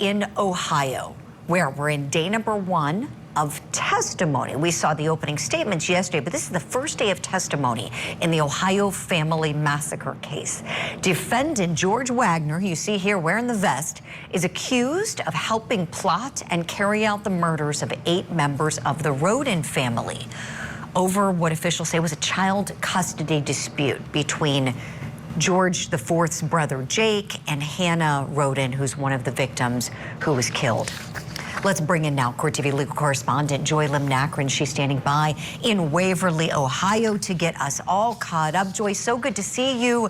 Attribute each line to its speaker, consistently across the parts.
Speaker 1: in Ohio, where we're in day number 1 of testimony. We saw the opening statements yesterday, but this is the first day of testimony in the Ohio family massacre case. Defendant George Wagner, who you see here wearing the vest, is accused of helping plot and carry out the murders of 8 members of the Roden family over what officials say was a child custody dispute between George IV's brother Jake and Hannah Roden, who's one of the victims who was killed. Let's bring in now Court TV legal correspondent Joy Lim-Nakrin. She's standing by in Waverly, Ohio to get us all caught up. Joy, so good to see you.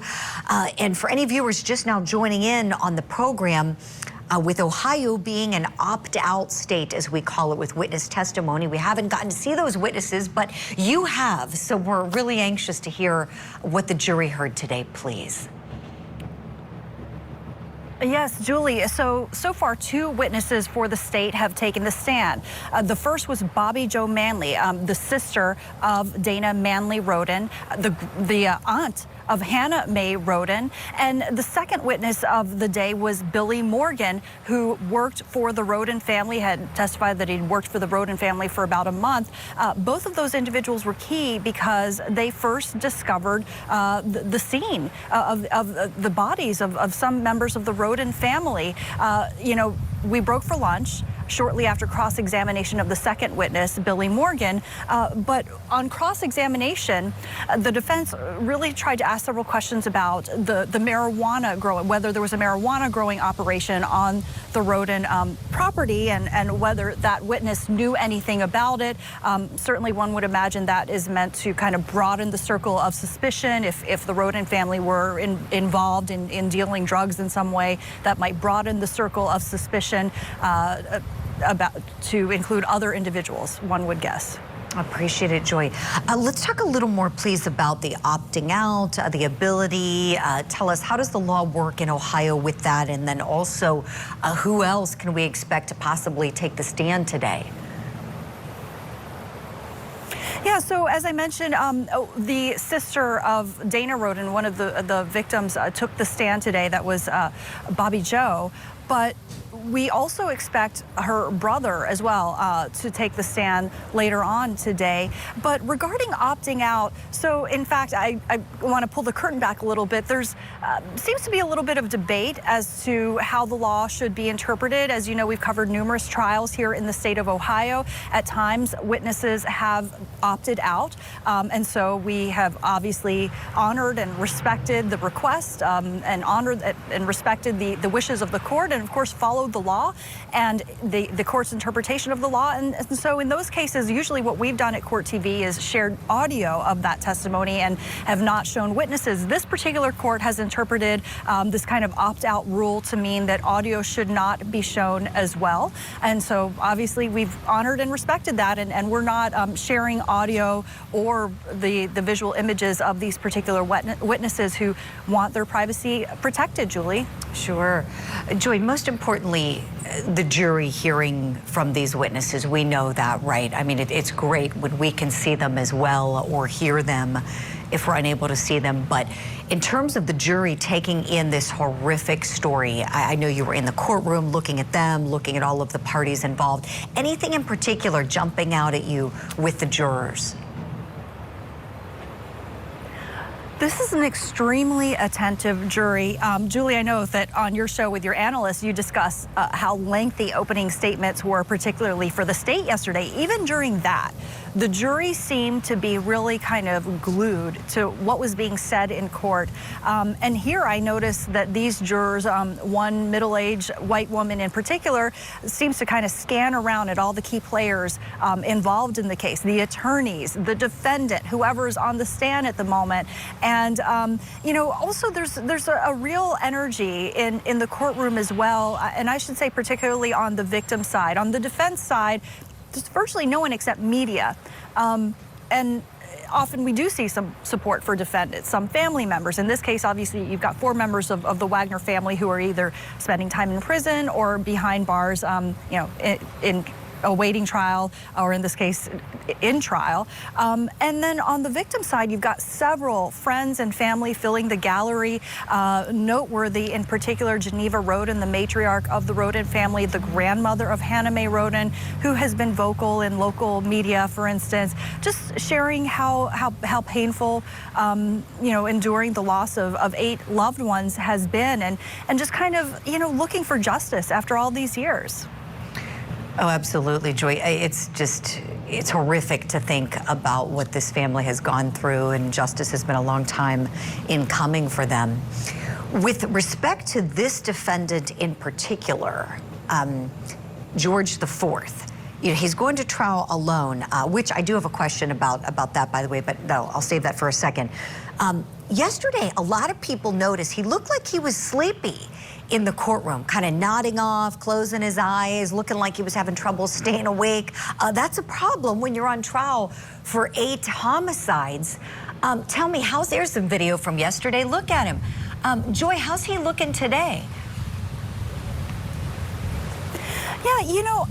Speaker 1: And for any viewers just now joining in on the program, with Ohio being an opt-out state, as we call it, with witness testimony, we haven't gotten to see those witnesses, but you have. So we're really anxious to hear what the jury heard today, please.
Speaker 2: Yes, Julie. So far, 2 witnesses for the state have taken the stand. The first was Bobby Jo Manley, the sister of Dana Manley Roden, the aunt of Hannah Mae Roden. And the second witness of the day was Billy Morgan, who worked for the Roden family, had testified that he'd worked for the Roden family for about a month. Both of those individuals were key because they first discovered the scene of the bodies of some members of the Roden family. You know, we broke for lunch shortly after cross-examination of the second witness, Billy Morgan. But on cross-examination, the defense really tried to ask several questions about the marijuana growing, whether there was a marijuana growing operation on the Roden property, and whether that witness knew anything about it. Certainly one would imagine that is meant to kind of broaden the circle of suspicion. If the Roden family were involved in dealing drugs in some way, that might broaden the circle of suspicion to include other individuals, one would guess.
Speaker 1: Appreciate it, Joy. Let's talk a little more, please, about the opting out, the ability. Tell us, how does the law work in Ohio with that? And then also, who else can we expect to possibly take the stand today?
Speaker 2: Yeah, so as I mentioned, the sister of Dana Roden, one of the victims, took the stand today. That was Bobby Jo. But we also expect her brother as well to take the stand later on today. But regarding opting out, so in fact, I want to pull the curtain back a little bit. There's seems to be a little bit of debate as to how the law should be interpreted. As you know, we've covered numerous trials here in the state of Ohio. At times, witnesses have opted out. And so we have obviously honored and respected the request and honored and respected the wishes of the court, and of course followed the law and the court's interpretation of the law. And so in those cases, usually what we've done at Court TV is shared audio of that testimony and have not shown witnesses. This particular court has interpreted this kind of opt-out rule to mean that audio should not be shown as well. And so obviously we've honored and respected that, and we're not sharing audio or the visual images of these particular witnesses who want their privacy protected, Julie.
Speaker 1: Sure. Joy, most importantly, the jury hearing from these witnesses, we know that, right? I mean, it's great when we can see them as well or hear them if we're unable to see them. But in terms of the jury taking in this horrific story, I know you were in the courtroom looking at them, looking at all of the parties involved. Anything in particular jumping out at you with the jurors?
Speaker 2: This is an extremely attentive jury. Julie, I know that on your show with your analysts, you discuss how lengthy opening statements were, particularly for the state yesterday. Even during that, the jury seemed to be really kind of glued to what was being said in court. And here I noticed that these jurors, one middle-aged white woman in particular, seems to kind of scan around at all the key players involved in the case, the attorneys, the defendant, whoever is on the stand at the moment. And, you know, also there's a real energy in the courtroom as well. And I should say particularly on the victim side. On the defense side, there's virtually no one except media. And often we do see some support for defendants, some family members. In this case, obviously, you've got 4 members of the Wagner family who are either spending time in prison or behind bars, you know, in awaiting trial, or in this case, in trial. And then on the victim side, you've got several friends and family filling the gallery. Noteworthy in particular, Geneva Roden, the matriarch of the Roden family, the grandmother of Hannah Mae Roden, who has been vocal in local media, for instance, just sharing how painful, enduring the loss of 8 loved ones has been, and just kind of, looking for justice after all these years.
Speaker 1: Oh, absolutely, Joy. It's horrific to think about what this family has gone through, and justice has been a long time in coming for them. With respect to this defendant in particular, George IV, he's going to trial alone, which I do have a question about that, by the way, but no, I'll save that for a second. Yesterday, a lot of people noticed he looked like he was sleepy in the courtroom, kind of nodding off, closing his eyes, looking like he was having trouble staying awake. That's a problem when you're on trial for 8 homicides. Tell me, there's some video from yesterday. Look at him. Joy, how's he looking today? Yeah,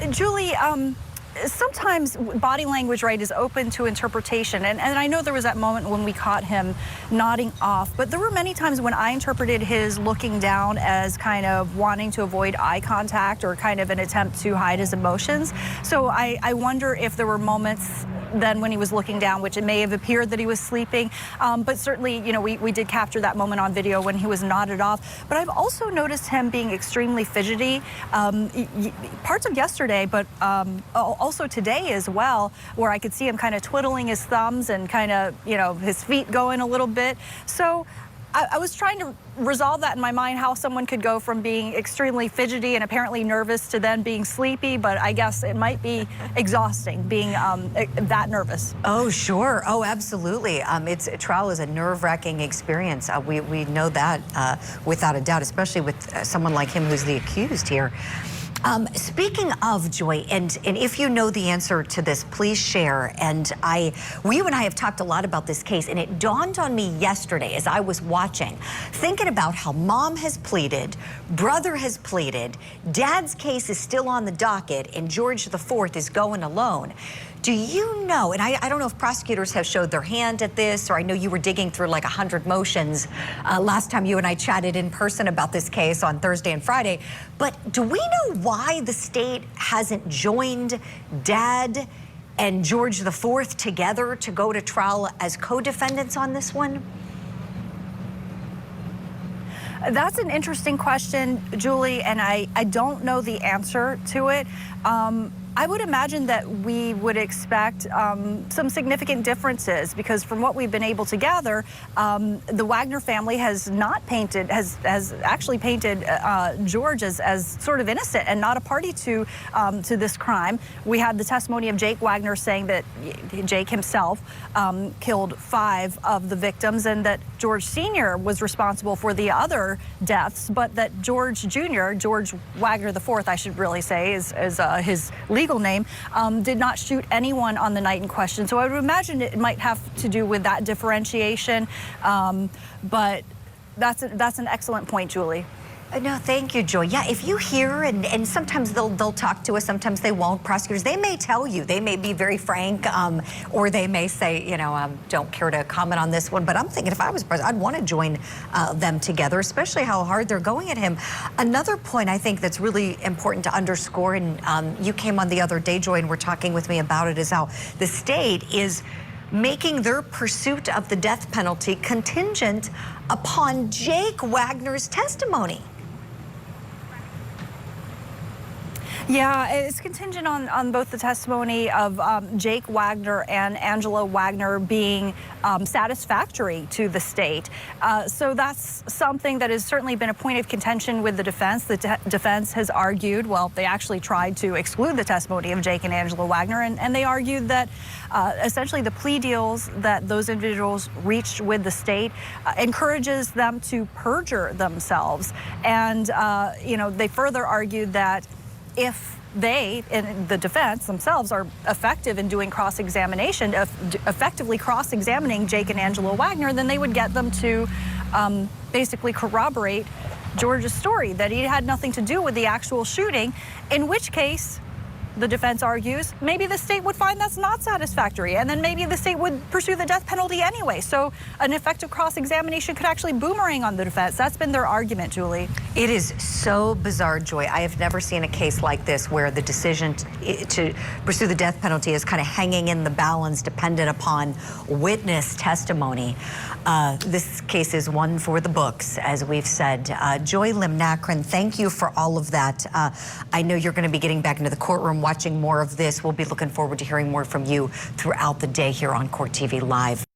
Speaker 1: Julie, sometimes body language, right, is open to interpretation. And I know there was that moment when we caught him nodding off, but there were many times when I interpreted his looking down as kind of wanting to avoid eye contact, or kind of an attempt to hide his emotions. So I wonder if there were moments then when he was looking down, which it may have appeared that he was sleeping. But certainly, we did capture that moment on video when he was nodded off. But I've also noticed him being extremely fidgety, parts of yesterday, but also today as well, where I could see him kind of twiddling his thumbs and kind of, his feet going a little bit. So I was trying to resolve that in my mind, how someone could go from being extremely fidgety and apparently nervous to then being sleepy, but I guess it might be exhausting being that nervous. Oh, sure. Oh, absolutely. Trial is a nerve-wracking experience. We know that without a doubt, especially with someone like him who's the accused here. Speaking of, Joy, and if you know the answer to this, please share. And you and I have talked a lot about this case, and it dawned on me yesterday as I was watching, thinking about how mom has pleaded, brother has pleaded, dad's case is still on the docket, and George IV is going alone. Do you know, and I don't know if prosecutors have showed their hand at this, or I know you were digging through like 100 motions last time you and I chatted in person about this case on Thursday and Friday, but do we know why the state hasn't joined Dad and George IV together to go to trial as co-defendants on this one?
Speaker 2: That's an interesting question, Julie, and I don't know the answer to it. I would imagine that we would expect some significant differences, because from what we've been able to gather, the Wagner family has actually painted George as sort of innocent and not a party to this crime. We had the testimony of Jake Wagner saying that Jake himself killed 5 of the victims, and that George Sr. was responsible for the other deaths, but that George Jr., George Wagner IV, I should really say, is his legal name, did not shoot anyone on the night in question. So I would imagine it might have to do with that differentiation. But that's an excellent point, Julie.
Speaker 1: No, thank you, Joy. Yeah, if you hear, and sometimes they'll talk to us, sometimes they won't. Prosecutors, they may tell you, they may be very frank, or they may say, don't care to comment on this one. But I'm thinking, if I was president, I'd want to join them together, especially how hard they're going at him. Another point I think that's really important to underscore, and you came on the other day, Joy, and were talking with me about it, is how the state is making their pursuit of the death penalty contingent upon Jake Wagner's testimony.
Speaker 2: Yeah, it's contingent on both the testimony of Jake Wagner and Angela Wagner being satisfactory to the state. So that's something that has certainly been a point of contention with the defense. The defense has argued, well, they actually tried to exclude the testimony of Jake and Angela Wagner, and they argued that essentially the plea deals that those individuals reached with the state encourages them to perjure themselves. And, they further argued that if they, in the defense themselves, are effective in doing cross-examination, effectively cross-examining Jake and Angela Wagner, then they would get them to basically corroborate George's story, that he had nothing to do with the actual shooting, in which case the defense argues, maybe the state would find that's not satisfactory, and then maybe the state would pursue the death penalty anyway. So an effective cross-examination could actually boomerang on the defense. That's been their argument, Julie.
Speaker 1: It is so bizarre, Joy. I have never seen a case like this where the decision to pursue the death penalty is kind of hanging in the balance, dependent upon witness testimony. This case is one for the books, as we've said. Joy Limnacron, thank you for all of that. I know you're going to be getting back into the courtroom, watching more of this. We'll be looking forward to hearing more from you throughout the day here on Court TV Live.